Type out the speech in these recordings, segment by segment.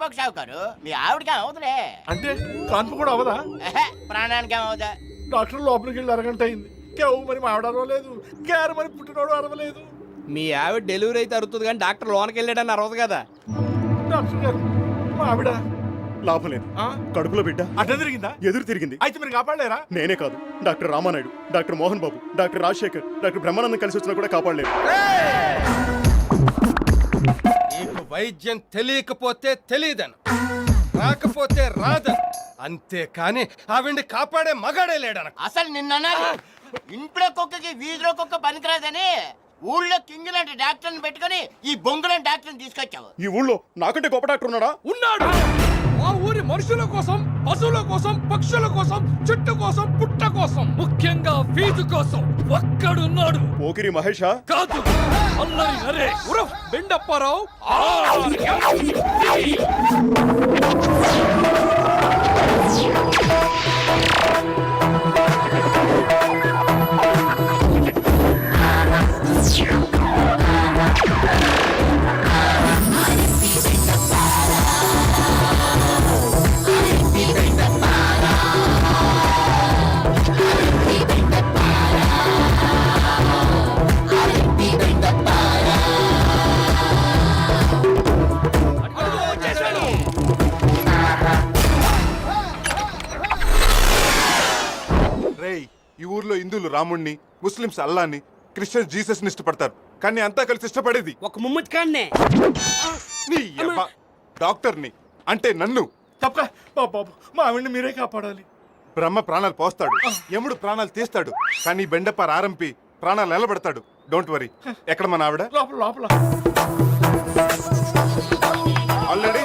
తప్పకు షావుకారు, మీ ఆవిడకి అవుతులే. అంటే కాన్పు కూడా అవదా? ప్రాణానికి ఏమవుతా? డాక్టర్ లోపలికి వెళ్ళి అరగంట అయింది. కేవు మరి మా ఆవిడ అరవలేదు, కేర్ మరి పుట్టినోడు అరవలేదు. మీ ఆవిడ డెలివరీ అయితే అరుగుతుంది కానీ డాక్టర్ లోనకి వెళ్ళాడని అరవదు కదా. డాక్టర్ గారు, మా ఆవిడ లాభం లేదు. కడుపులో బిడ్డ అడ్డ తిరిగిందా? ఎదురు తిరిగింది. అయితే మీరు కాపాడలేరా? నేనే కాదు, doctor Ramanaidu, doctor Mohan Babu, doctor Rajasekhar, doctor Brahmanandam కలిసి వచ్చినా కూడా కాపాడలేదు. నీకు వైద్యం తెలియకపోతే తెలియదను, రాకపోతే రాదను, అంతేకాని ఆవిడ్ని కాపాడే మగాడే లేడను. అసలు నిన్నన్నారు ఇంట్లో కుక్కకి వీధిలో కుక్క పనికిరాదని ఊళ్ళో కింగ్ లాంటి డాక్టర్ని పెట్టుకుని ఈ బొంగులాంటి డాక్టర్ని తీసుకొచ్చావు. ఈ ఊళ్ళో నాకంటే గొప్ప డాక్టర్ ఉన్నాడా? ఉన్నాడు. మా ఊరి మనుషుల కోసం, పశువుల కోసం, పక్షుల కోసం, చెట్టు కోసం, పుట్ట కోసం, ముఖ్యంగా ఫీజు కోసం ఒక్కడున్నాడు. పోకిరి మహేషా? కాదు, అల్లరి నరేష్ ఉరఫ్ బెండప్పారావు. రేయ్, ఈ ఊర్లో హిందువులు రాముణ్ణి, ముస్లింస్ అల్లాని, క్రిస్టియన్స్ జీసస్ ని ఇష్టపడతారు. కానీ అంతా కలిసి ఇష్టపడేది ఒక ముమ్మతి కాన్నే నీ అబ్బా డాక్టర్ని, అంటే నన్ను. తప్ప బాబు, మా ఆవిడ్ని మీరే కాపాడాలి. బ్రహ్మ ప్రాణాలు పోస్తాడు, యముడు ప్రాణాలు తీస్తాడు, కానీ బెండప్ప ఆరంపి ప్రాణాలు నిలబెడతాడు. Don't worry. ఎక్కడ మన ఆవిడ? లోపల లోపల. ఆల్రెడీ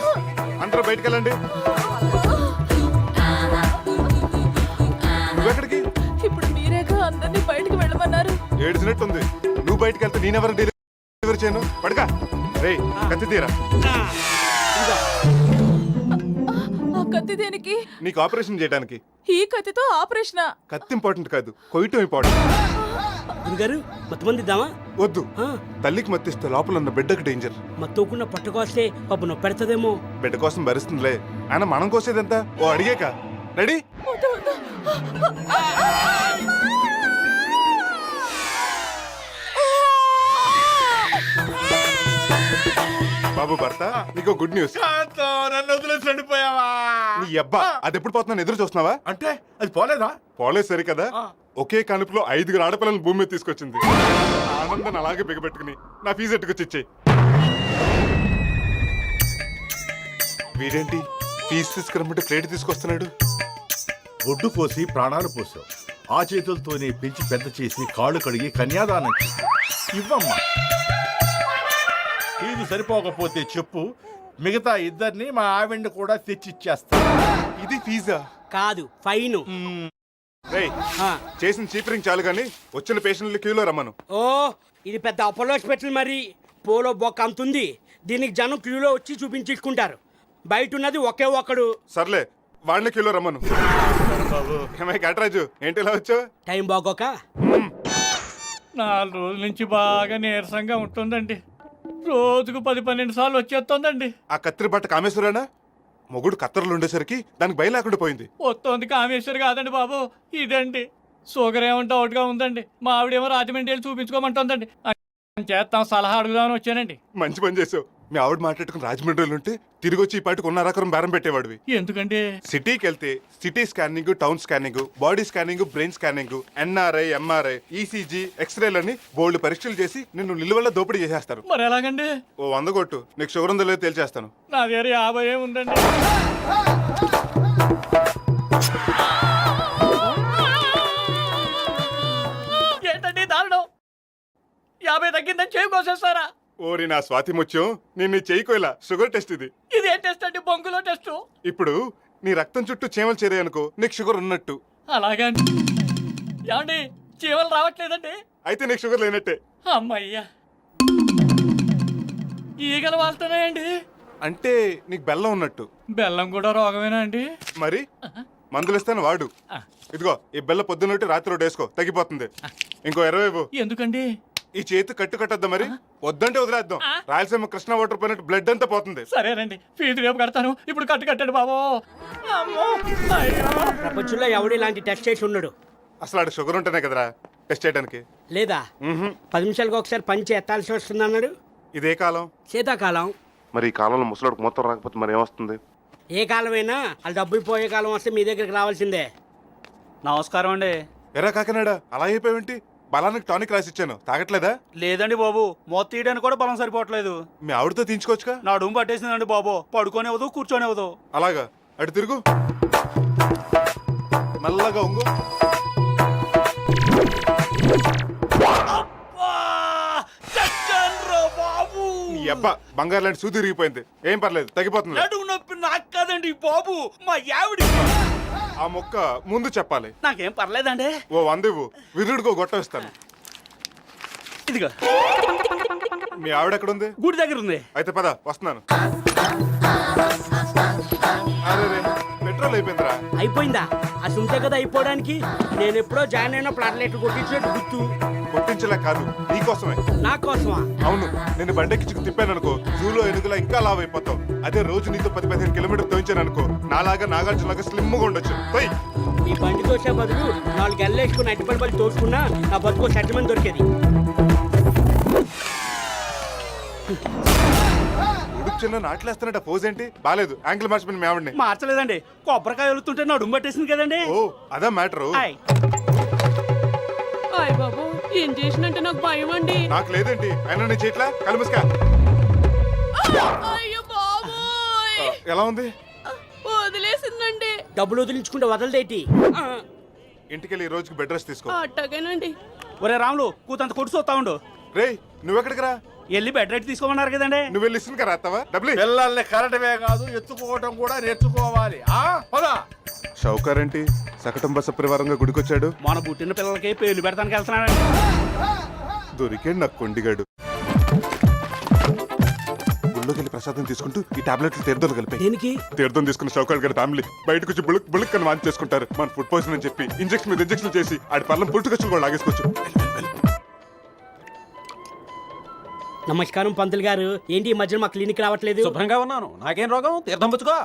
అందరూ బయటికి వెళ్ళండి. నువ్వెక్కడికి? ఇప్పుడు మీరేగా అందరినీ బయటికి వెళ్ళమన్నారు. ఏడ్చినట్టుంది. నువ్వు బయటికి వెళ్తే నేనెవరు డెలివరీ చేయను? పడక రేయ్, కత్తి తీరా. ఆ కత్తి దేనికి? నీకు ఆపరేషన్ చేయడానికి. ఈ కత్తితో ఆపరేషనా? కత్తి ఇంపార్టెంట్ కాదు, కొయ్యటం ఇంపార్టెంట్. గురుగారు మొత్తమంది ఇద్దామా? వద్దు, తల్లికి మత్తిస్తే లోపల ఉన్న బిడ్డకు డేంజర్. మత్తోకుండా పట్టుకొస్తే పాప నొప్పి పెడతదేమో. బిడ్డ కోసం భరిస్తుందిలే. ఆయన మనం కోసేదంతా ఓ అడిగేక. రెడీ? వద్దు, వద్దు. బాబు భర్త, నీకు గుడ్ న్యూస్. కాంతో, నన్ను వదిలేసి వెళ్ళిపోయావా? నీ అబ్బా, అది ఎప్పుడు పోతున్నాను ఎదురు చూస్తున్నావా? అంటే అది పోలేదా? పోలేదు సరి కదా. ఒకే కనుపులో 5 ఆడపిల్లలను భూమి మీద తీసుకొచ్చింది. ఆనందాన్ని అలాగే బిగబెట్టుకుని నా ఫీజు ఎట్టుకొచ్చిచ్చేయి. వీడేంటి ఫీజు తీసుకురమ్మంటే ప్లేట్ తీసుకొస్తున్నాడు? ఒడ్డు కోసి ప్రాణాలు పోసావు. ఆ చేతులతోనే పెంచి పెద్ద చేసి కాళ్ళు కడిగి కన్యాదానం చేసి ఇవ్వమ్మా. ఇది సరిపోకపోతే చెప్పు, మిగతా ఇద్దరిని మా ఆవిడ్ని కూడా తెచ్చిచ్చేస్తా. ఇది ఫీజా? కాదు, ఫైన్. రేయ్, చేసిన చీపరింగ్ చాలు గాని వచ్చిన పేషెంట్లు క్యూలో రమ్మను. ఓ, ఇది పెద్ద అపోలో హాస్పిటల్ మరి. పోలో బొక్క అంతుంది. దీనికి జనం క్యూలో వచ్చి చూపించుకుంటారు. బయట ఉన్నది ఒకే ఒక్కడు. సర్లే, వాళ్ళని క్యూలో రమ్మను. ఏమై కటరాజు, ఏంటి ఇలా వచ్చావు? టైం బాగోక 4 రోజుల నుంచి బాగా నీరసంగా ఉంటుందండి. రోజుకు 10-12 సార్లు వచ్చేస్తుందండి. ఆ కత్తిరి బట్ట కామేశ్వరేనా? మొగుడు కత్తెరలు ఉండేసరికి దానికి భయం లేకుండా పోయింది. వస్తుంది కామేశ్వరి కాదండి బాబు, ఇదండి. షుగర్ ఏమో డౌట్గా ఉందండి. మా ఆవిడేమో రాజమండ్రి వెళ్ళి చూపించుకోమంటుందండి. చేస్తాం, సలహా అడుగుదామని వచ్చానండి. మంచి పని చేసావు. మీ ఆవిడ మాట్లాడుకుని రాజమండ్రిలో ఉంటే తిరిగి వచ్చి ఈ పాటికి 1.5 బేరం పెట్టేవాడివి. ఎందుకండి? సిటీకి వెళ్తే city scanning, town scanning, body scanning, brain scanning, NRI, MRI, ECG, ఎక్స్రేలని బోల్డ్ పరీక్షలు చేసి నిన్ను నిలువల్ల దోపిడీ చేసేస్తారు. మరి ఎలాగండి? ఓ 100 కొట్టు, నీకు షుగర్ ఉందో లేదో తేల్చేస్తాను. నా దగ్గర 50 ఉందండి. ఏంటండి దారుణం? 50 తగ్గిందని చేయి కోసేస్తారా? ఓరి నా స్వాతి ముత్యం, నిన్ను చెయ్యికోలా. షుగర్ టెస్ట్ ఇది. ఇది ఏ టెస్ట్ అండి? బొంగులో టెస్ట్. ఇప్పుడు నీ రక్తం చుట్టూ చీమలు చేరాయనుకో, నీకు షుగర్ ఉన్నట్టు. అలాగండి. ఏమండి, చీమలు రావట్లేదండి? అయితే నీకు షుగర్ లేనట్టే. అమ్మయ్యా, ఈగలు వాళ్తున్నాయండి. అంటే నీకు బెల్లం ఉన్నట్టు. బెల్లం కూడా రోగమేనా అండి? మరి మందులు ఇస్తాను వాడు. ఇదిగో, ఈ బెల్ల పొద్దున్నట్టు రాత్రి వేసుకో, తగ్గిపోతుంది. ఇంకో 20 ఎందుకండి? ఈ చేతి కట్టు కట్టద్దా మరి వద్దంటే వదిలేద్దాం రాయలసీమ కృష్ణ వాటర్ పోయినట్టు బ్లడ్ అంతా పోతుంది. సరేనండి ఫీజు రేపు కడతాను ఇప్పుడు కట్టాడు బాబు. అమ్మో, అయ్యో. ప్రపంచంలో ఎవడు ఇలాంటి టెస్ట్ చేసి ఉన్నాడు? అసలు ఆడ షుగర్ ఉంటేనే కదరా టెస్ట్ చేయడానికి. లేదా 10 నిమిషాలకు ఒకసారి పంచి ఎత్తాల్సి వస్తుంది అన్నాడు. ఇదే కాలం. శీతాకాలం. మరి ఈ కాలంలో ముసలాడికి మొత్తం రాకపోతే మరి ఏమొస్తుంది? ఏ కాలమైనా వాళ్ళు డబ్బులు పోయే కాలం వస్తే మీ దగ్గరికి రావాల్సిందే. నమస్కారం అండి. ఎరా కాకినాడ అలా అయిపోయావేంటి? బలానికి టానిక్ రాసి ఇచ్చాను తాగట్లేదా? లేదండి బాబు, మొత్తం తీయడానికి కూడా బలం సరిపోవట్లేదు. మీ ఆవిడతో తీయించుకోవచ్చుగా. నా డూమ్ పట్టేసిందండి బాబు, పడుకోనివ్వదు కూర్చోనివ్వదు. అలాగా అటు తిరుగు, నల్లగా ఉంగు. ఈ అబ్బా బంగారు లాంటి సూది తిరిగిపోయింది. ఏం పర్లేదు తగ్గిపోతుంది. నడుము నొప్పి నాకు కాదండి బాబు, మా ఆవిడ. ఆ మొక్క ముందు చెప్పాలి. నాకేం పర్లేదండి. ఓ 100 ఇవ్వు, విరుడుకో గొట్టం ఇస్తాను. ఇదిగో మీ ఆవిడ ఎక్కడ ఉంది? గుడి దగ్గర ఉంది. అయితే పద వస్తున్నాను. అరే రే, పెట్రోల్ అయిపోయిందిరా. అయిపోయిందా? ఆ సుంతే కదా అయిపోవడానికి. నేను ఎప్పుడో జాయిన్ అయినప్పుడు అట్లెట్లు కొట్టించినట్టు గుర్తు. కొట్టించలే కాదు నీకోసమే. నా కోసమా? అవును, నేను బండెక్కించుకు తిప్పాను అనుకో జూలో ఎనుగులా ఇంకా లావ్ అయిపోతావు. అదే రోజు నీతో 10-15 కిలోమీటర్ తోయించాను అనుకో నాలాగా నాగార్జునలాగా స్లిమ్ గా ఉండొచ్చు. పోయి ఈ బండి తోసే బదులు 4 గల్లేసుకుని అట్టిపల్లి తోసుకున్నా నా బతుకు సెటిల్మెంట్ దొరికేది. ఉడుకు చిన్న నాట్లేస్తానట పోజ్ ఏంటి? బాలేదు, యాంగిల్ మార్చిపోయిన మీ ఆవిడని. మార్చలేదండి, కొబ్బరికాయ వెళ్తుంటే నా డూమ్ పట్టేసింది కదండి. ఓ అదా మ్యాటరు. ఆయ్. అయ్య బాబు, ఏం చేసినంటే నాకు భయం అండి. నాకు లేదేంటి అయినా నీ చేట్లా కలుముసుకా. అయ్యో బాబు, ఎలా ఉంది? వదిలేసిందండి. డబ్బులు వదిలించుకుంటే వదలదేటి. ఇంటికెళ్ళి ఈ రోజుకి బెడ్ రెస్ట్ తీసుకో. అట్టగేనండి. ఒరే రాములు, కూతంత కొడుసు వస్తా ఉండు. రే నువ్వెక్కడికి రా? వెళ్ళి బెడ్ రైట్ తీసుకోమన్నారు కదండి. నువ్వు వెళ్ళి ఇస్తుంది కదా అత్తవా డబ్బులు. పిల్లల్ని కరటమే కాదు ఎత్తుకోవటం కూడా నేర్చుకోవాలి. పదా షౌకర్ ఏంటి సకటం బస పరివారంగా గుడికొచ్చాడు? మన పుట్టిన పిల్లలకి పేర్లు పెడతానికి వెళ్తున్నాడు. దొరికాడు నాకు కొండిగాడు. గుళ్ళోకి వెళ్ళి ప్రసాదం తీసుకుంటూ ఈ టాబ్లెట్లు తీర్థం కలిపి దేనికి? తీర్థం తీసుకున్న షౌకర్ గారి ఫ్యామిలీ బయటకు వచ్చి బుళక్ బుళక్ అని వాంతి చేసుకుంటారు. మన ఫుడ్ పాయిజన్ అని చెప్పి ఇంజక్షన్ మీద ఇంజక్షన్ చేసి ఆడి పళ్ళం పుట్టుకొచ్చి కూడా లాగేసుకోవచ్చు. నమస్కారం పంతులు గారు. ఏంటి ఈ మధ్యన మా క్లినిక్ రావట్లేదు? శుభ్రంగా ఉన్నాను, నాకేం రోగం? తీర్థం పుచ్చుకో.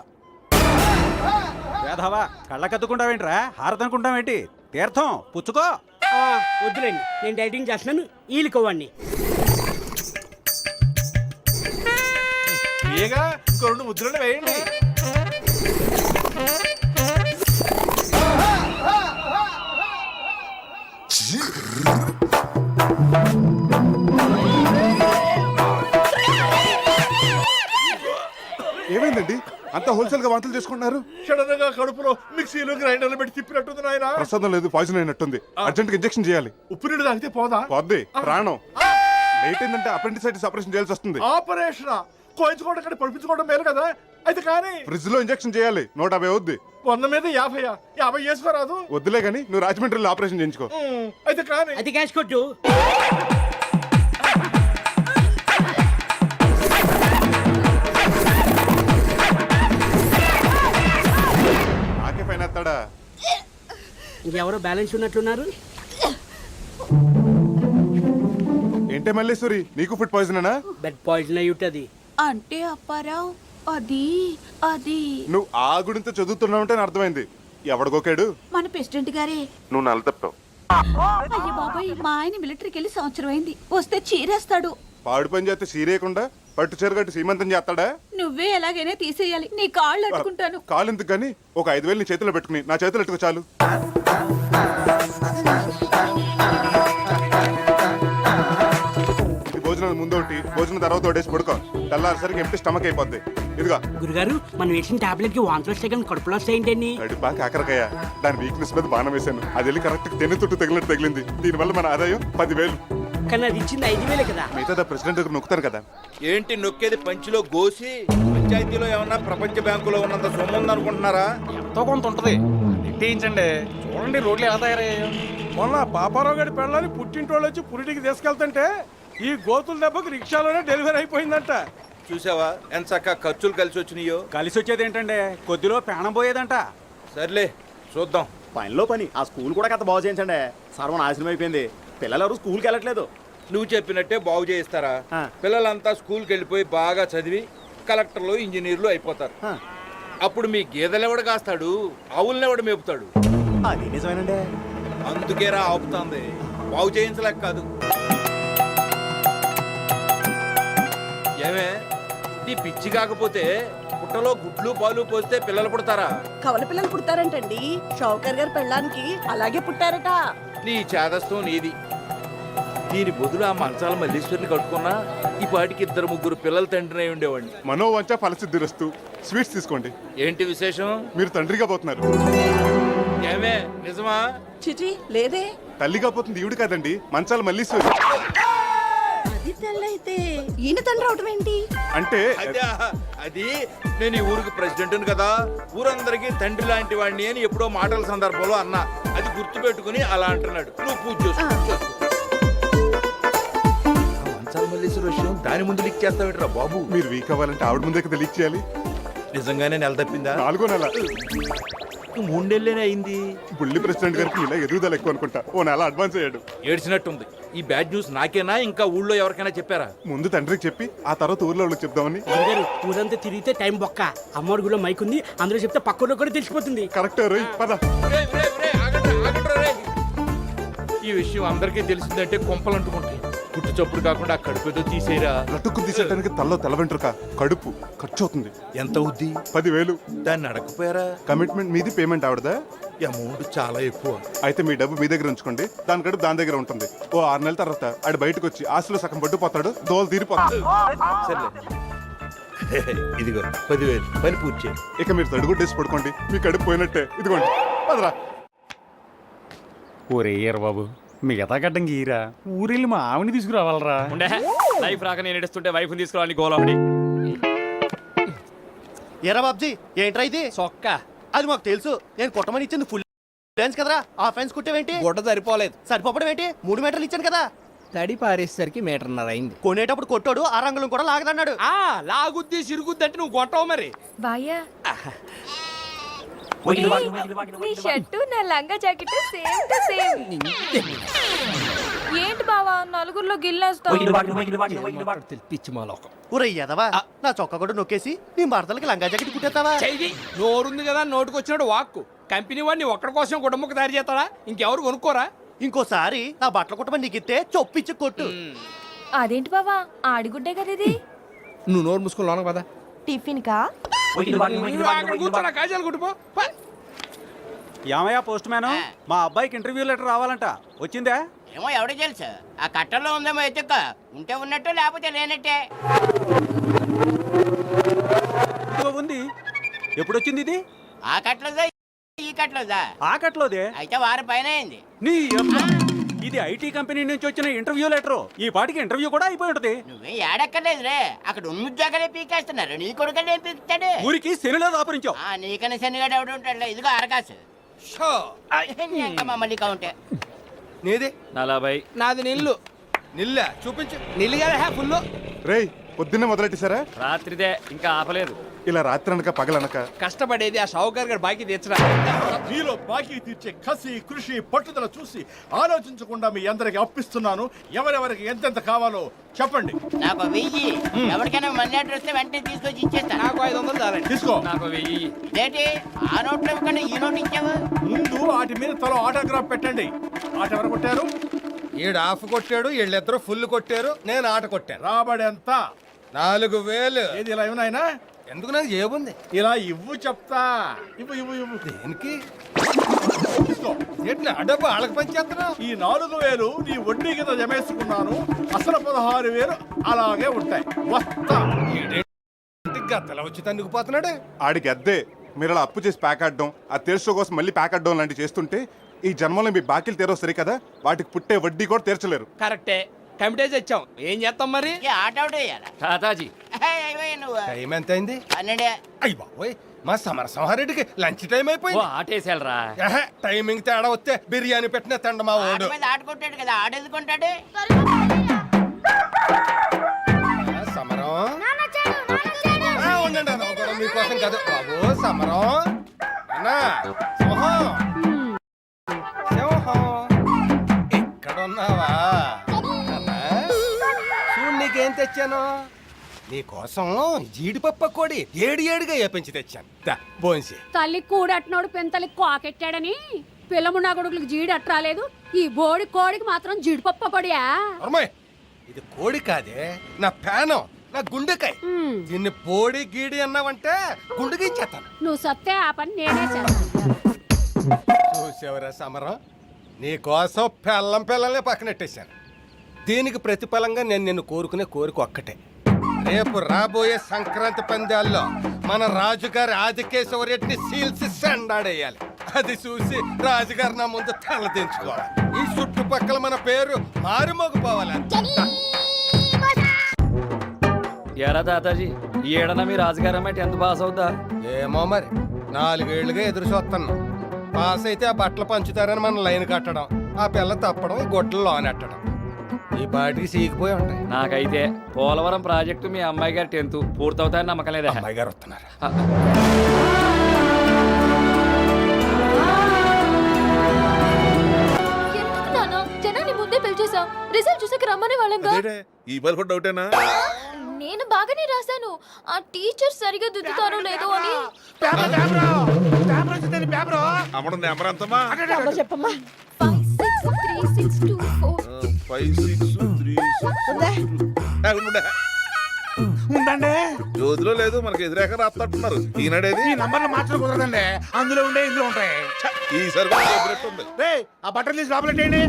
వేధవా, కళ్ళకత్తుకుంటావేంట్రా? హారతి అనుకుంటావేంటి? తీర్థం పుచ్చుకో. వద్దులేండి, నేను డైటింగ్ చేస్తున్నాను. ఈలుకోవాడిని. ఏగా ఇంకో 2 ముద్రలు వేయండి. ఏమైందండి అంత హోల్సేల్ గా వాంతులు చేసుకుంటున్నారు? సడన్ గా కడుపులో మిక్సీలో గ్రైండర్లు పెట్టి తిప్పినట్టుంది నాయన. ప్రసాదం లేదు, పాయిజన్ అయినట్టుంది. అర్జెంట్ గా ఇంజక్షన్ చేయాలి. ఉప్పు నీళ్ళు తాగితే పోదా? పోద్ది ప్రాణం. లేట్ ఏంటంటే అపెండిసైటిస్ ఆపరేషన్ చేయాల్సి వస్తుంది. ఆపరేషన్ కోయించుకోవడం కంటే పడిపించుకోవడం మేలు కదా. అయితే కానీ ఫ్రిడ్జ్ లో ఇంజక్షన్ చేయాలి. 150 అవుద్ది. 100 మీద 50 చేసుకోరాదు. వద్దులే గానీ నువ్వు రాజమండ్రిలో ఆపరేషన్ చేయించుకో. అయితే కానీ అది క్యాష్ కొట్టు. నాకే పైన ఎత్తాడా? ఇంకెవరో బ్యాలెన్స్ ఉన్నట్లున్నారు. ఏంటే మల్లేశ్వరి, నీకు ఫుడ్ పాయిజనేనా? బెడ్ పాయిజన్ అయ్యి ఉంటుంది. అంటే అప్పారావు, అది అది నువ్వు ఆ గుడింత చదువుతున్నావంటే నాకు అర్థమైంది. ఎవడికోకాడు? మన ప్రెసిడెంట్ గారే. నువ్వు నల్ల తప్పావు. అయ్య బాబాయ్, మా ఆయన మిలిటరీకి వెళ్ళి సంవత్సరం అయింది. వస్తే చీరేస్తాడు. పాడు పని చేస్తే సీరేయకుండా పట్టు చీర కట్టి సీమంతం చేస్తాడా? నువ్వే ఎలాగైనా తీసేయాలి. నీ కాళ్ళు అట్టుకుంటాను. కాలు ఎందుకు కానీ ఒక 5,000 నీ చేతిలో పెట్టుకుని నా చేతులు ఎట్టుకో చాలు. ఇది భోజనం ముందు ఒకటి, భోజనం తర్వాత ఒకటేసి పడుకో. తెల్లారిసరికి ఎంటీ స్టమక్ అయిపోద్ది. ఇదిగా గురుగారు, మనం వేసిన టాబ్లెట్ కి వాంతులు వస్తాయి కానీ కడుపులో వస్తాయేంటండి? కడుపా కాకరకాయ దాని వీక్నెస్ మీద బాణం వేశాను. అది వెళ్ళి కరెక్ట్ తెన్ను తుట్టు తగిలినట్టు తగిలింది. దీనివల్ల మన ఆదాయం 10,000. కానీ అది ఇచ్చింది 5,000 కదా. మిగతా ప్రెసిడెంట్ దగ్గర నొక్కుతాను కదా. ఏంటి నొక్కేది? పంచిలో గోసి పంచాయతీలో ఏమన్నా ప్రపంచ బ్యాంకులో ఉన్నంత సొమ్ము ఉందనుకుంటున్నారా? ఎంతో కొంత ఉంటది, నెట్టేయించండి. చూడండి రోడ్లు ఎలా తయారయ్యాయో. మొన్న పాపారావు గారి పెళ్ళని పుట్టింటోళ్ళు వచ్చి పురిటికి తీసుకెళ్తుంటే ఈ గోతుల దెబ్బకు రిక్షాలోనే డెలివరీ అయిపోయిందంట. చూసావా ఎంత చక్కగా ఖర్చులు కలిసి వచ్చినాయో. కలిసి వచ్చేది ఏంటండి, కొద్దిలో ప్రాణం పోయేదంట. సర్లే చూద్దాం. పనిలో పని ఆ స్కూల్ కూడా కథ బాగు చేయించండి. సర్వనాశనం అయిపోయింది. పిల్లలు ఎవరు స్కూల్కి వెళ్ళట్లేదు. నువ్వు చెప్పినట్టే బాగు చేయిస్తారా ఆ. పిల్లలంతా స్కూల్కి వెళ్ళిపోయి బాగా చదివి కలెక్టర్లు ఇంజనీర్లు అయిపోతారు ఆ. అప్పుడు మీ గేదెలెవడు కాస్తాడు ఆవులనెవడు మేపుతాడు అది నిజమేనండి. అందుకేరా ఆపుతాంది బాగు చేయించలేక కాదు ఏమే నీ పిచ్చి కాకపోతే పుట్టలో గుడ్లు పాలు పోస్తే పిల్లలు పుడతారా కవల పిల్లలు పుడతారంటండి. షౌకర్ గారి పెళ్ళానికి అలాగే పుట్టారట. నీ చేదస్తం నీది దీని బదులు ఆ మంచాల మల్లీశ్వరిని కట్టుకున్నా ఈ పాటికి 2-3 పిల్లల తండ్రిని అయి ఉండేవాడిని మనోవంచ ఫలసిద్ధిరస్తు. స్వీట్స్ తీసుకోండి. ఏంటి విశేషం మీరు తండ్రిగా పోతున్నారు. ఏమే నిజమా చిచి లేదే. తల్లిగా పోతుంది ఈవిడ కాదండి, మంచాల మల్లీశ్వరి. అది తెల్లైతే ఈయన తండ్రి అవటం ఏంటి? అంటే అది నేను ఈ ఊరికి ప్రెసిడెంట్ కదా, ఊరందరికీ తండ్రి లాంటి వాడిని అని ఎప్పుడో మాటల సందర్భంలో అన్నా. అది గుర్తు పెట్టుకుని అలా అంటున్నాడు. నువ్వు పూజ చేసుకో. మంచాల మల్లీశ్వరి విషయం దాని ముందు లీక్ చేస్తావేట్రా బాబు? మీరు వీక్ అవ్వాలంటే ఆవిడ ముందే కదా లీక్ చేయాలి. నిజంగానే నెల తప్పిందా? 4వ నెల. 3 నెలలేనే అయింది. బుల్లి ప్రెసిడెంట్ గారికి ఇలా ఎదుగుదల ఎక్కువ అనుకుంటా. ఓ నెల అడ్వాన్స్ అయ్యాడు. ఏడ్చినట్టుంది. ఈ బ్యాడ్ న్యూస్ నాకేనా ఇంకా ఊళ్ళో ఎవరికైనా చెప్పారా? ముందు తండ్రికి చెప్పి ఆ తర్వాత ఊర్లో వాళ్ళకి చెప్దామని. అందరూ ఊరంతా తిరిగితే టైం బొక్క. అమ్మోడి గుడిలో మైక్ ఉంది, అందరూ చెప్తే పక్కన కూడా తెలిసిపోతుంది. కరెక్ట్ రోయ్, పద. రేయ్, రేయ్, రేయ్, ఆగండ్రా, ఆగండ్రా, రేయ్. ఈ విషయం అందరికీ తెలిసిందంటే కొంపలు అంటుకుంటాయి. పుట్టు చప్పుడు కాకుండా ఆ కడుపు ఏదో తీసేయరా. రటుక్కు తీసేయడానికి తల్లో తెల వెంట్రుక, కడుపు ఖర్చు అవుతుంది. ఎంత అవుద్ది? 10,000. దాన్ని అడగపోయారా? కమిట్మెంట్ మీది, పేమెంట్ ఆవిడదా? అమౌంట్ చాలా ఎక్కువ. అయితే మీ డబ్బు మీ దగ్గర ఉంచుకోండి, దాని కడుపు దాని దగ్గర ఉంటుంది. ఓ 6 నెలల తర్వాత ఆడు బయటకు వచ్చి ఆశలో సగం పట్టుపోతాడు, దోలు తీరిపోతాడు. సర్లే ఇదిగో 10,000 పని పూర్తి చేయి. ఇక మీరు తడుగుడ్డేసి పడుకోండి, మీ కడుపు పోయినట్టే. ఇదిగోండి, పదరా. ఒరే ఏర్ బాబు, మిగతా గడ్డం గీరా ఊరెళ్ళి మా ఆవిని తీసుకురావాలరా. ఉండే లైఫ్ రాక నేను ఏడుస్తుంటే వైఫ్ తీసుకురావాలి గోలవడి. ఎరా బాబ్జీ, ఏంట్రా ఇది? సొక్క అది మాకు తెలుసు. నేను కొట్టమని ఇచ్చింది ఫుల్ ఫెన్స్ కదరా. ఆ ఫెన్స్ కుట్టేవేంటి? గుడ్డ సరిపోలేదు. సరిపోవడం ఏంటి? 3 మీటర్లు ఇచ్చాను కదా. తడి పారేసరికి 1.5 మీటర్ అయింది. కొనేటప్పుడు కొట్టాడు, ఆ రంగులను కూడా లాగదన్నాడు. లాగుద్ది సిరుగుద్ది అంటే నువ్వు కొట్టవు మరి. బాయ్యా నీ షర్టు నా లంగా జాకెట్ సేమ్ టు సేమ్. ఏంటి బావా నలుగురిలో గిల్లేస్తావు? పిచ్చి మాలోకం. ఊరే ఎదవా, నా చొక్కా కూడా నొక్కేసి నీ భర్తలకి లంగా జాకెట్ కుట్టేస్తావా? చెయ్యి. నోరుంది కదా నోటుకు వచ్చినాడు వాక్కు. కంపెనీ వాడిని ఒక్కడి కోసం గుడ్డముక్క తయారు చేస్తాడా? ఇంకెవరు కొనుక్కోరా? ఇంకోసారి నా బట్టలు కుట్టమని నీకు ఇస్తే చొప్పిచ్చి కొట్టు. అదేంటి బావా ఆడిగుడ్డే కదా ఇది. నువ్వు నోరు మూసుకొని లోనకు పదా. టిఫిన్ కా? కూర్చోరా కాజాలు కుట్టుపో. ఏమయ్యా పోస్ట్ మ్యాన్, మా అబ్బాయికి ఇంటర్వ్యూ లెటర్ రావాలంట, వచ్చిందా? ఏమో ఎవడో తెలుసు. ఆ కట్టంలో ఉందేమో ఎత్తుక్క. ఉంటే ఉన్నట్టు లేకపోతే లేనట్టే. ఇదిగో ఉంది. ఎప్పుడు వచ్చింది ఇది? ఆ కట్లదా ఈ కట్లదా? ఆ కట్లోదే. అయితే వారం పైన అయింది. నీ అబ్బా. ఇది ఐటీ కంపెనీ నుంచి వచ్చిన ఇంటర్వ్యూ లెటర్. ఈ పాటికి ఇంటర్వ్యూ కూడా అయిపోయి ఉంటది. నువ్వే ఏడక్కర్లేదు రే. అక్కడ ఉన్న ఉద్యోగాలే పీకేస్తున్నారు. నీ కొడుకనే ఏం పీకుతాడు? ఊరికి శనిలో దాపరించావు. నీకన్నా శనిగాడు ఎవడు ఉంటాడు? ఇదిగో అరకాసు మళ్ళీ కౌంటే. నీది 40. నాది నిల్లు. నిల్ల చూపించు. నిల్లు కదా ఫుల్. రేయ్, పొద్దున్నే మొదలెట్టేశారా? రాత్రిదే ఇంకా ఆపలేదు. ఇలా రాత్రి అనక పగలనక కష్టపడేది ఆ షావుకార్ గారు బాకీ తీర్చరా. మీలో బాకీ తీర్చే కసి, కృషి, పట్టుదల చూసి ఆలోచించకుండా మీ అందరికి అప్పిస్తున్నాను. ఎవరెవరికి ఎంతెంత కావాలో చెప్పండి. నాకు 1000. ఎవరికైనా మనీ ఆర్డర్ వస్తే వెంటనే తీసుకొచ్చి ఇచ్చేస్తా. నాకు 500 చాలండి. తీసుకో. నాకు 1000. ఇదేంటి ఆ నోట్లో ఇవ్వకుండా ఈ నోట్ ఇచ్చావు? ముందు వాటి మీద తల ఆటోగ్రాఫ్ పెట్టండి. ఆట ఎవరు కొట్టారు? ఈడు ఆఫ్ కొట్టాడు, వీళ్ళిద్దరూ ఫుల్ కొట్టారు, నేను ఆట కొట్టాను. రాబడి ఎంత? 4,000. ఏది ఇలా ఇవ్వనాయనా? ఎందుకు నాకు జేబుంది. ఇలా ఇవ్వు చెప్తా. ఇవ్వు ఇవ్వు ఇవ్వు. దేనికి? తీసుకో. ఏంటి నా డబ్బు వాళ్ళకి పనిచేస్తున్నా? ఈ 4,000 నీ వడ్డీ కింద జమేసుకున్నాను. అసలు 16,000 అలాగే ఉంటాయి. వస్తా. గద్దలా వచ్చి తన్నుకుపోతున్నాడు. ఆడికి అద్దే. మీరు అలా అప్పు చేసి ప్యాక్ ఆడడం, ఆ తీర్చో కోసం మళ్ళీ ప్యాక్ ఆడడం లాంటివి చేస్తుంటే ఈ జన్మలో మీ బాకీలు తీరో సరి కదా, వాటికి పుట్టే వడ్డీ కూడా తీర్చలేరు. కరెక్టే. కమిటేజ్ వచ్చాం, ఏం చేస్తాం మరి? ఆట అవుట్ వేయాలా? తాతాజీ నువ్వు టైం ఎంత అయింది? 12. అయ్యి బాబోయ్, మా సమరసింహారెడ్డికి లంచ్ టైం అయిపోయింది. ఆటేసేలరా. టైమింగ్ తేడా వస్తే బిర్యానీ పెట్టిన తండ మా ఆట ఓడు. మీద ఆడుకుంటాడు కదా, ఆడెందుకుంటాడు? సమరం ఉండండి, అది కూడా మీకోసం కదా బాబు. సమరం అన్నా, సింహం సింహం ఇక్కడ ఉన్నావా అన్నా? తెచ్చాను నీకోసం జీడిపప్పు కోడి ఏడిగా వేపించి తెచ్చాను బోన్సి. తల్లి కూడట్టినోడు పెంతలి కాకెట్టాడని పిల్లమున్నా కొడుకులకు జీడి అట్రాలేదు, ఈ బోడి కోడికి మాత్రం జీడిపప్ప పొడియా? అమ్మాయి ఇది కోడి కాదే, నా ప్రాణం, నా గుండెకాయ. దీన్ని బోడి గీడి అన్నావంటే గుండెకి ఇచ్చేస్తాను. నువ్వు సత్తే ఆ పని నేనే చేస్తాను. చూసేవరా సమరం, నీకోసం పిల్లల్ని పక్కనెట్టేశాను. దీనికి ప్రతిఫలంగా నేను నిన్ను కోరుకునే కోరిక ఒక్కటే, రేపు రాబోయే సంక్రాంతి పందాల్లో మన రాజుగారి ఆదికేశవ రెడ్డిని సీల్సి సండాడేయాలి. అది చూసి రాజుగారు నా ముందు తలదించుకోవాలి. ఈ చుట్టుపక్కల మన పేరు మారుమోగిపోవాలి. ఎరా తాతాజీ ఈ ఏడన మీ రాజుగారు అమ్మాయి 10th పాస్ అవుతా? ఏమో మరి, 4 ఏళ్లుగా ఎదురు చూస్తున్నాం. పాస్ అయితే ఆ బట్టలు పంచుతారని మన లైన్ కట్టడం, ఆ పిల్ల తప్పడం, ఈ గొడ్డలు లోనెట్టడం, ఈ పాటికి సీకిపోయి ఉంటాయి. నాకైతే పోలవరం ప్రాజెక్టు మీ అమ్మాయి గారు 10th పూర్తవుతాయని నమ్మకం లేదా? అమ్మాయి గారు వస్తున్నారు. ఎందుకు నాన్న జనాన్ని ముందే పిలిచేసావు? రిజల్ట్ చూసాక రమ్మనే వాళ్ళంగా. ఈ బల్ కూడా డౌటేనా? నేను బాగానే రాశాను, ఆ టీచర్ సరిగా దిద్దుతారో లేదో అని. అమ్మడం నెంబర్ ఎంతమ్మా? చెప్పమ్మా. 5 6 3 6 2 4. 5 6 3 6 ఉందండి. రోజులో లేదు, మనకి ఎదురేక రాస్తున్నారు. ఈనాడేది ఈ నంబర్లు మార్చడం కుదరదండి, అందులో ఉండే ఇందులో ఉంటాయి. ఈసారి కూడా ఉంది. రేయ్, ఆ బట్టలు తీసి లోపలెట్టేయండి.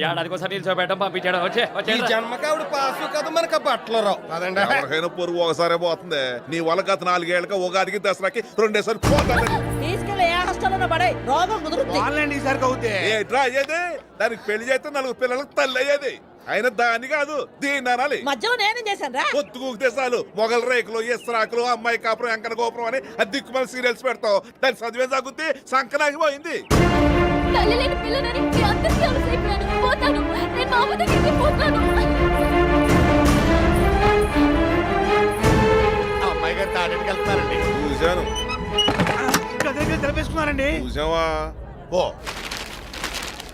ఏడాదికోసారి నిల్చోబెట్టం పంపించడం వచ్చే ఈ జన్మకావిడ పాసు కదా మనకు బట్టలు రావు కదండి. ఎవరికైనా పొరుగు ఒకసారే పోతుంది. నీ వల్ల గత 4 ఏళ్ళకి ఉగాదికి దసరాకి 2 సార్లు పోతాను. ఆన్లైన్ ఈసారికి అవుతే ఏట్రా అయ్యేది? దానికి పెళ్లి చేస్తే 4 పిల్లలకు తల్లి అయ్యేది. అయినా దాన్ని కాదు దీన్ని అనాలి. మధ్యలో నేనేం చేశాను? పొత్తుకు చాలు మొగల రేకులు, ఇస్రాకులు, అమ్మాయి కాపురం, ఎంకన గోపురం అని అది దిక్కుమల సీరియల్స్ పెడతావు. దాని చదివే తగ్గుద్ది, సంకనాగిపోయింది. తల్లి లేని పిల్లలని మీ అందరికీ అలసైపోయాను. పోతాను, నేను మా అమ్మ దగ్గరికి పోతాను. అమ్మాయి గారు తాడేటికి వెళ్తారండి. చూశాను. తెలిపేసుకున్నారండి. చూసావా? ఓ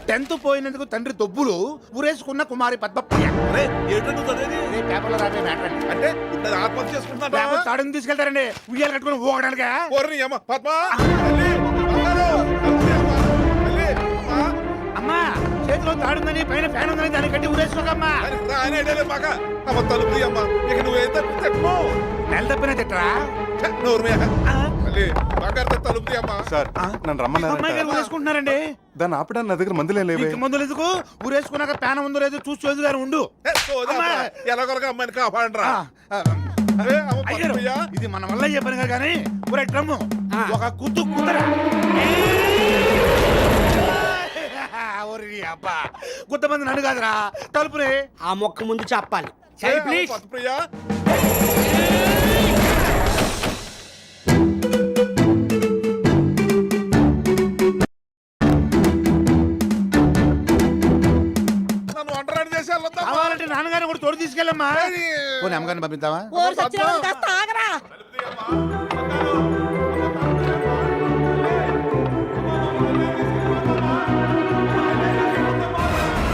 10th పోయినందుకు తండ్రి దొబ్బులు ఊరేసుకున్న కుమారి పద్మప్రియ. పేపర్లో రాబోయే మ్యాటర్ అండి. అంటే ఇప్పుడు ఆత్మహత్య చేసుకుంటున్నా? తాడుని తీసుకెళ్తారండి ఉయ్యాలు కట్టుకుని ఊగడానికి. అమ్మా చేతిలో తాడుందని పైన ఫ్యాన్ ఉందని దాన్ని కట్టి ఊరేసుకోకమ్మా. తలుపు అమ్మా, ఇక నువ్వేంత నెల తప్పిన తిట్టరా? తలుపు అమ్మా. సార్ నన్ను అమ్మాయి గారు రమ్మన్నారు. ఊరేసుకుంటున్నారండి. దాన్ని ఆపడానికి నా దగ్గర మందులే లేవే. ఇంక మందులు ఎందుకు? ఊరేసుకున్నాక ప్యాన్ ఉందో లేదో చూసి ఎదుగారు ఉండు. ఎలాగొలగా అమ్మాయిని కాపాడరా. అయ్యారు ఇది మన వల్ల చెప్పాను కానీ ఒరే డ్రమ్ము ఒక కుత్తు కుదరా అబ్బా కొంతమంది నన్ను కాదురా తలుపుని ఆ మొక్క ముందు చెప్పాలి. ప్లీజ్ ప్రియా కావాలంటే నాన్నగారిని కూడా తోడు తీసుకెళ్ళమ్మా. పోనీ అమ్మగారిని పంపిద్దామా?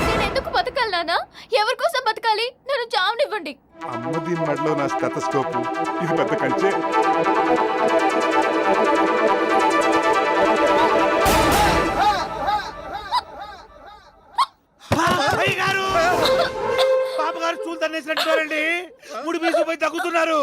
నేను ఎందుకు బతకాలి నాన్న? ఎవరి కోసం బతకాలి? నన్ను చావనివ్వండి. అమ్మ దీని మెడలో నా స్టెతస్కోప్, ఇది పెద్ద కంచె. పాపగారు చూలు తన్నేసినట్టున్నారండి. ముడి బీసుకుపోయి తగ్గుతున్నారు.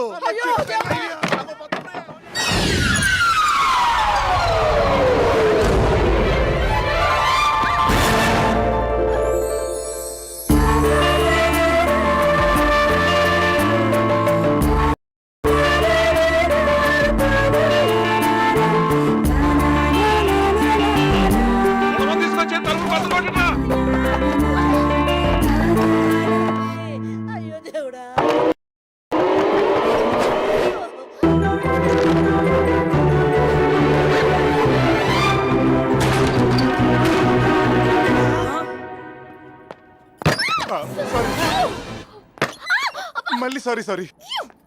మళ్ళీ సారీ.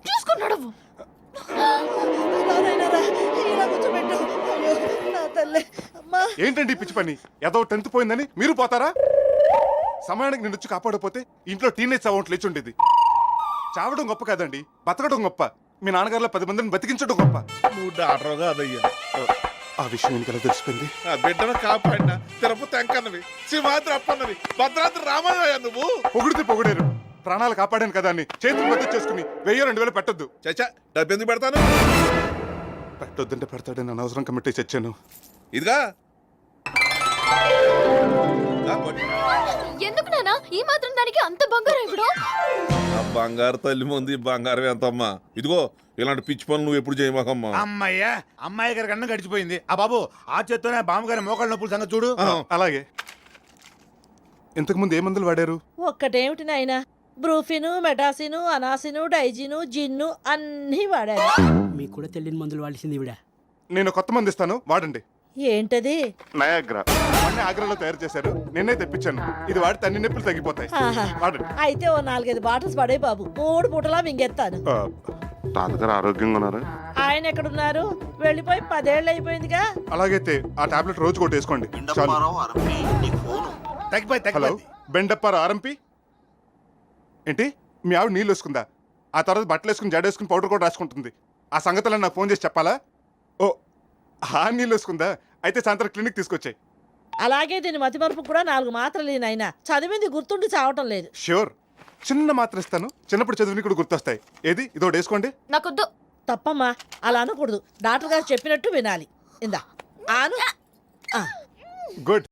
చూసుకున్నాడు. ఏంటండి పిచ్చి పని? ఏదో 10th పోయిందని మీరు పోతారా? సమయానికి నేను వచ్చి కాపాడకపోతే ఇంట్లో టీనేజ్ అమౌంట్ లేచి ఉండేది. చావడం గొప్ప కాదండి, బతకడం గొప్ప. మీ నాన్నగారులో 10 మందిని బతికించడం గొప్ప. నువ్వు డాక్టర్ కాదయ్యా. ఆ విషయం ఎందుకలా తెలిసిపోయింది? ఆ బిడ్డను కాపాడిన తిరుపతి అంకన్నవి, సింహాద్రి అప్పన్నవి, భద్రాద్రి రామయ్య నువ్వు. పొగిడితే పొగిడారు, ప్రాణాలు కాపాడాను కదా అని చేతులు మద్దతు చేసుకుని 1000-2000 పెట్టొద్దు. చచ్చా, డబ్బు ఎందుకు పెడతాను? పెట్టొద్దంటే పెడతాడని అనవసరం కమిటీ చచ్చాను. ఇదిగా ఎందుకు నాన్న ఈ మాత్రం దానికి అంత బంగారం ఇప్పుడు? ఆ బంగారు తల్లి ముందు ఈ బంగారం ఎంతమ్మా? ఇదిగో ఇలాంటి పిచ్చి పనులు నువ్వు ఎప్పుడు చేయమాకమ్మా. అమ్మయ్యా, అమ్మాయి గారి కన్నా గడిచిపోయింది. ఆ బాబు ఆ చేత్తోనే బామ్మగారి మోకాళ్ళ నొప్పులు సంగతి చూడు. అలాగే. ఇంతకు ముందు ఏ మందులు వాడారు? ఒక్కటేమిటి నాయనా, బ్రూఫిను, మెటాసిను, అనాసిను, డైజిను, జిన్ను అన్నీ వాడారు. మీకు కూడా తెలియని మందులు వాడిసింది ఇవిడ. నేను కొత్త మందు ఇస్తాను, వాడండి. ఏంటది? నయాగ్రా. మొన్నే ఆగ్రాలో తయారు చేశారు, నిన్నే తెప్పించాను. ఇది వాడితే అన్ని నొప్పులు తగ్గిపోతాయి. ఆహా. వాడండి. అయితే ఓ 4-5 బాటిల్స్ పడే బాబు, 3 పూటలా మింగెత్తాను. తాతగారు ఆరోగ్యంగా ఉన్నారు? ఆయన ఎక్కడున్నారు? వెళ్ళిపోయి 10 ఏళ్ళు అయిపోయిందిగా. అలాగైతే ఆ టాబ్లెట్ రోజు కొట్టి వేసుకోండి. చాలు. తగ్గిపోయి హలో, బెండప్పారు ఆర్ఎంపీ ఏంటి? మీ ఆవిడ నీళ్ళు వేసుకుందా? ఆ తర్వాత బట్టలు వేసుకుని జడేసుకుని పౌడర్ కూడా రాసుకుంటుంది. ఆ సంగతులను నాకు ఫోన్ చేసి చెప్పాలా? ఓ, ఆ నీళ్ళు వేసుకుందా? అయితే సాయంత్రం క్లినిక్ తీసుకొచ్చాయి. అలాగే దీని మతిమరుపు కూడా 4 మాత్రలు నాయనా. చదివింది గుర్తుండి చావటం లేదు. ష్యూర్, చిన్న మాత్ర ఇస్తాను, చిన్నప్పుడు చదివిని కూడా గుర్తొస్తాయి. ఏది ఇదోటి వేసుకోండి. నాకొద్దు. తప్పమ్మా, అలా అనకూడదు. డాక్టర్ గారు చెప్పినట్టు వినాలి. ఇందా ఆను. గుడ్.